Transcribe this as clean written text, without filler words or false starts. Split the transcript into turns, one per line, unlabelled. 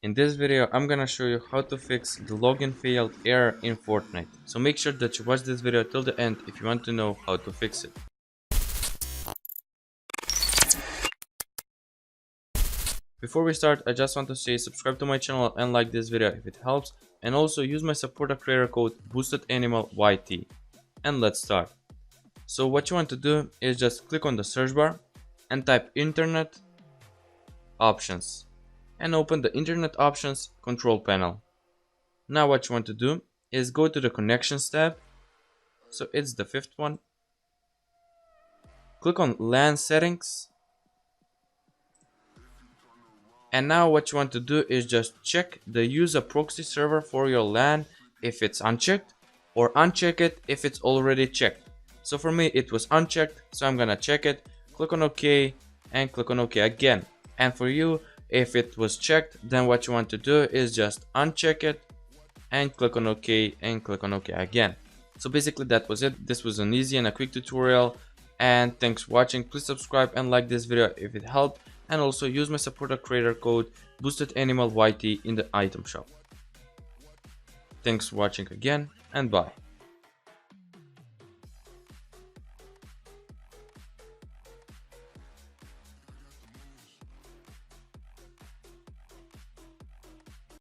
In this video, I'm gonna show you how to fix the login failed error in Fortnite. So make sure that you watch this video till the end if you want to know how to fix it. Before we start, I just want to say subscribe to my channel and like this video if it helps, and also use my supporter creator code BoostedAnimalYT. And let's start. So what you want to do is just click on the search bar and type internet options and open the internet options control panel. Now what you want to do is go to the connections tab, so it's the fifth one. Click on LAN settings, and now what you want to do is just check the use a proxy server for your LAN if it's unchecked, or uncheck it if it's already checked. So for me it was unchecked, so I'm gonna check it, click on OK and click on OK again. And for you, if it was checked, then what you want to do is just uncheck it and click on OK and click on OK again. So basically that was it. This was an easy and a quick tutorial, and thanks for watching. Please subscribe and like this video if it helped, and also use my supporter creator code BoostedAnimalYT in the item shop. Thanks for watching again, and bye.